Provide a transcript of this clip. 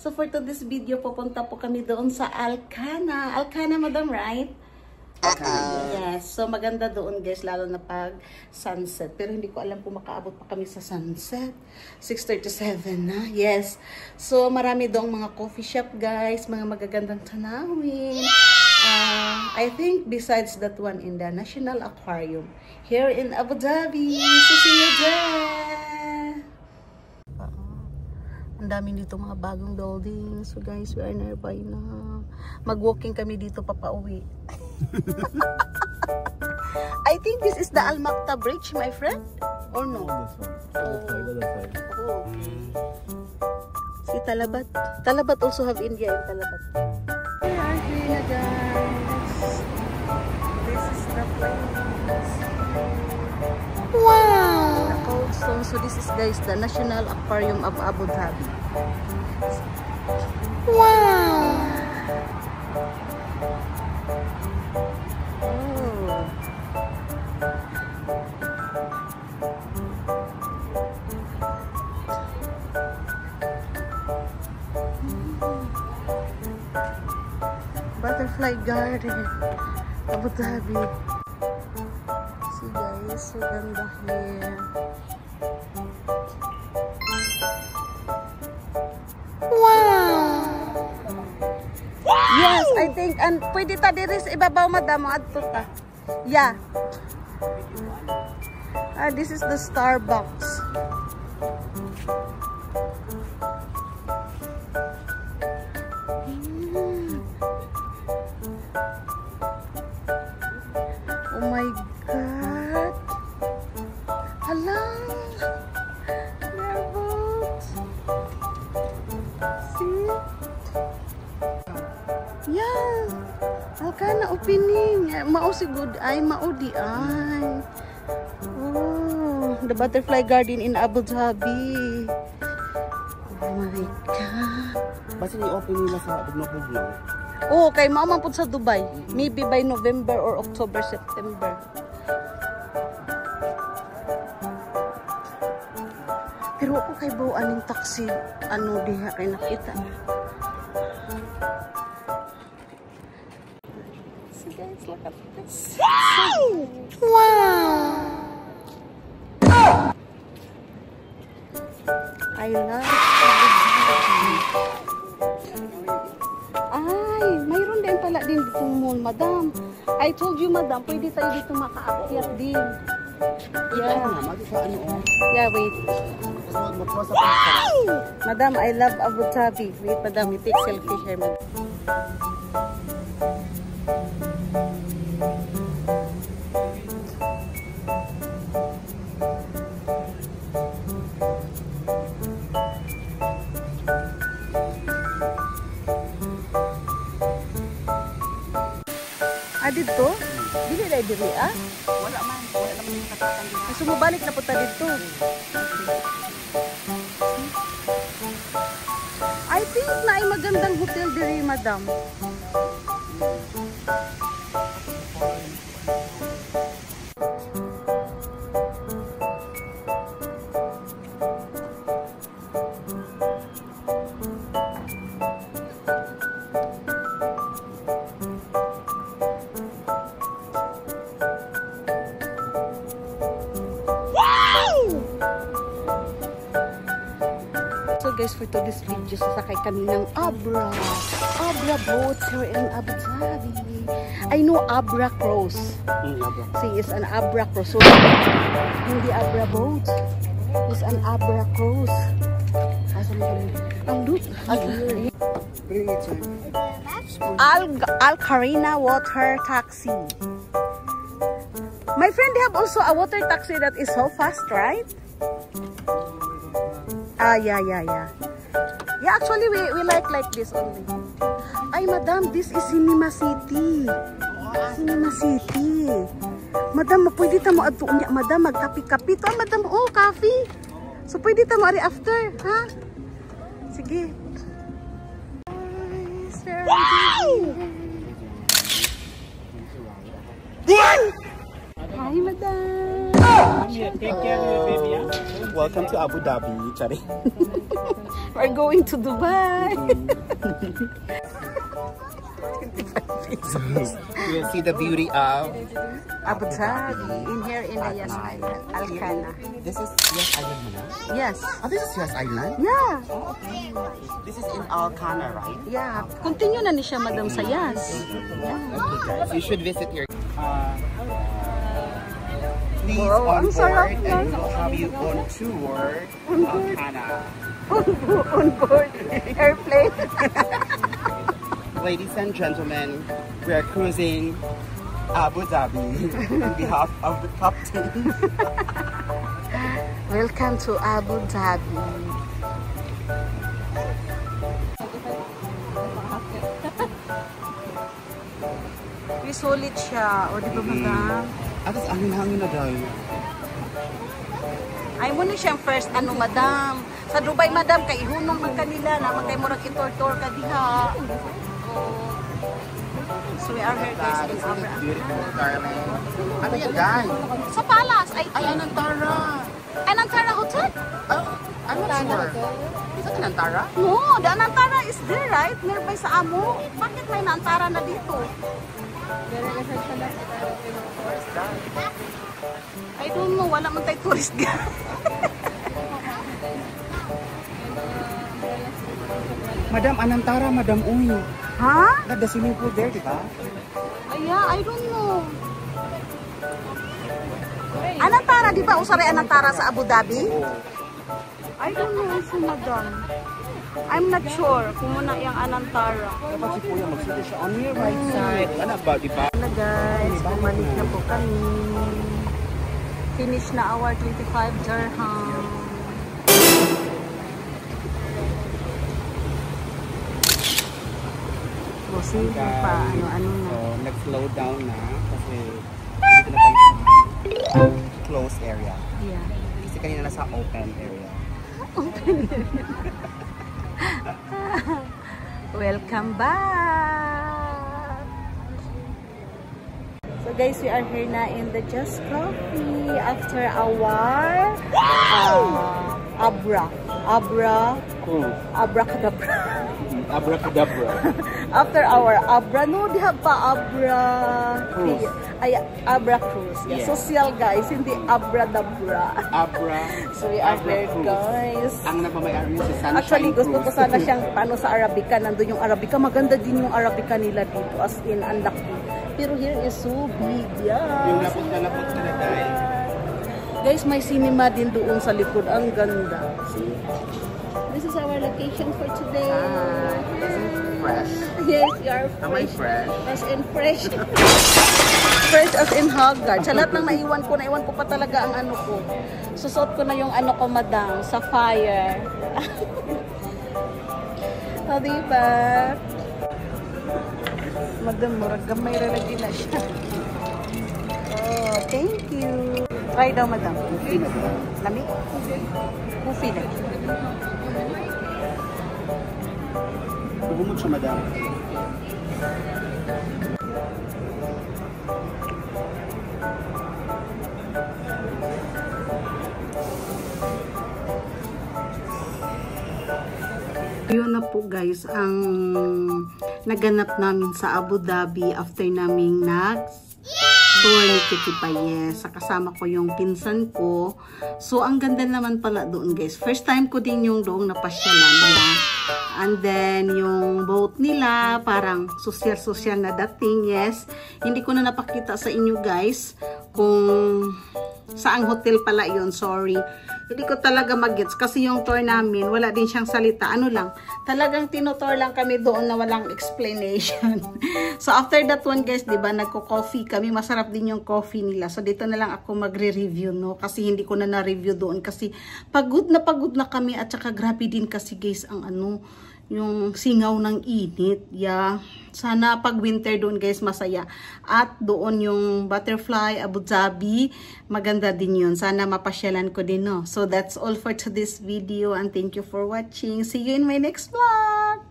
So for today's video, pupunta po kami doon sa Alcana. Alcana, madam, right? Yes. So maganda doon, guys, lalo na pag sunset. Pero hindi ko alam kung makaabot pa kami sa sunset. 6:37 na. Yes. So marami doong mga coffee shop, guys. Mga magagandang tanawin. I think besides that one in the National Aquarium here in Abu Dhabi. So see you there. Ang dami dito mga bagong buildings. So guys, we are nearby na. Mag-walking kami dito papauwi. I think this is the Al Makta Bridge, my friend. Or no? Okay. See Talabat. Talabat also have India in Talabat. We are here, guys. This is the place. Wow! The cold stone. So this is, guys, the National Aquarium of Abu Dhabi. Wow! Butterfly Garden, Abu Dhabi. See guys, so ganda here. Wow! Yes, I think, and pwede ta diri sa ibabaw, madam, adto ta. Yeah. This is the Starbucks. Oh my God! Hala! There are boats. See? Yeah! Alcana opening. Mao si good ay, mao di ay. Oh, the Butterfly Garden in Abu Dhabi. Oh my God! Basta i-open nila sa Bugno-Bugno. Oh, kay mama po sa Dubai. Maybe by November or October, September. Pero ako kay bawaan ng taxi. Ano diha kay nakita. So guys, look at this. Wow! I love it. Ay, mayroon din pala din ditong mall, madam. I told you, madam, pwede tayo dito makaakyat din. Yeah. Yeah, wait. Madam, I love Abu Dhabi. Wait, madam, we take selfie here, madam. Dito? Dili na diri ah? Wala man yung katakan dito. So mubalik na punta dito. I think na ay magandang hotel diri, madam. So guys, for today's video, sasakay kami ng Abra boat here in Abu Dhabi. I know Abra Cruise. See, it's an Abra Cruise. So, hindi Abra boat. It's an Abra Cruise. Ang look. Al Karina Water Taxi. My friend, they have also a water taxi that is so fast, right? Yeah. Yeah, actually, we like this only. Ay, madam, this is Cinema City. Cinema City. Madam, pwede ta mo adto unya, madam, magkapi-kapi. To, madam, oh, coffee. So, pwede ta mo ari after, ha? Sige. Wow! Hi, madam. Take care of your baby, yeah? Welcome to Abu Dhabi. Chari. We're going to Dubai. You'll see the beauty of Abu Dhabi. In here in the Yas Island. Al-Khana. This is Yas Island, Muna? Yes. Oh, this is Yas Island? Yeah. This is in Al-Khana, right? Yeah. Continue na ni siya, madam, sa Yas. Yeah. Okay, guys. You should visit here. Please Wow, on ang sarap board, yan. and we'll have you on tour Al-Khana. On board airplane. Ladies and gentlemen, we are cruising Abu Dhabi on behalf of the captain. Welcome to Abu Dhabi. May solid siya. O, di ba, madam? At is angin-hangin na dahil. Ay mo na siyang first, madam. Sa Dubai, madam, kay ihunong man kanila na magkay murag itor-tor ka diha. So we are here, guys, in Isn't Abu it beautiful, darling? Ano yan, guys? Sa Palace, I Ay, think. Anantara! Anantara Hotel? Oh, I'm not sure. Is it Anantara? No, the Anantara is there, right? Nearby sa Amo. Bakit may Anantara na dito? I don't know. Wala man tayo tourist guide. Madam, Anantara, Madam Uy. Ha? The swimming pool there, di ba? Yeah, I don't know. Anantara, di ba? Usaray Anantara sa Abu Dhabi? I don't know also, madam. I'm not sure kung muna yung Anantara. Dapat si Kuya magsulit siya on your right side. Ano ba, di ba? Na guys, bumalik na po kami. Finish na our 25 dirham. Bossing pa, ano na. So, nag-slow down na kasi dito na tayo sa closed area. Yeah. Kasi kanina nasa open area. Welcome back! So guys, we are here na in the Just Coffee after our abracadabra. Abracadabra. After our Abra, no, di pa Abra Cruise. Ay, Abra Cruise. Yeah. Yeah. Social guys, hindi Abradabra. Abra. So we are Abra here Cruise. guys. Ang nagmamayari si Sunshine Actually, gusto ko Cruise. sana siyang paano sa Arabica. Nandun yung Arabica. Maganda din yung Arabica nila dito. As in, ang laki. Pero here is so big. Yeah. Yung lapot na dahil. Guys, may cinema din doon sa likod. Ang ganda. See? This is our location for today. Fresh. Yes, you are Am I fresh. fresh? As in fresh. Fresh as in Haggard. Sa lahat ng naiwan ko pa talaga ang ano ko. Susot ko na yung ano ko, madam, Sapphire. O, diba? Madam, murag gamay lalagyan na siya. Oh, thank you. Try daw, madam. Coffee na ba? Lami? Coffee na. Bumot siya, madam. Yun na po guys ang naganap namin sa Abu Dhabi after naming tour ni Kitty Payes. Kasama ko yung pinsan ko. So ang ganda naman pala doon guys. First time ko din yung doong napasyalan niya. And then yung boat nila parang social na dating. Yes. Hindi ko na napakita sa inyo guys kung saang hotel pala yun. Sorry. Hindi ko talaga mag-gets kasi yung tour namin, wala din siyang salita. Ano lang, talagang tinutour lang kami doon na walang explanation. So after that one guys, diba, nagko-coffee kami. Masarap din yung coffee nila. So dito na lang ako magre-review, no? Kasi hindi ko na na-review doon kasi pagod na kami at saka grabe din kasi guys ang ano, yung singaw ng init. Yeah. Sana pag winter doon guys masaya. At doon yung Butterfly Abu Dhabi, maganda din yun. Sana mapasyalan ko din, no? So that's all for today's video and thank you for watching. See you in my next vlog.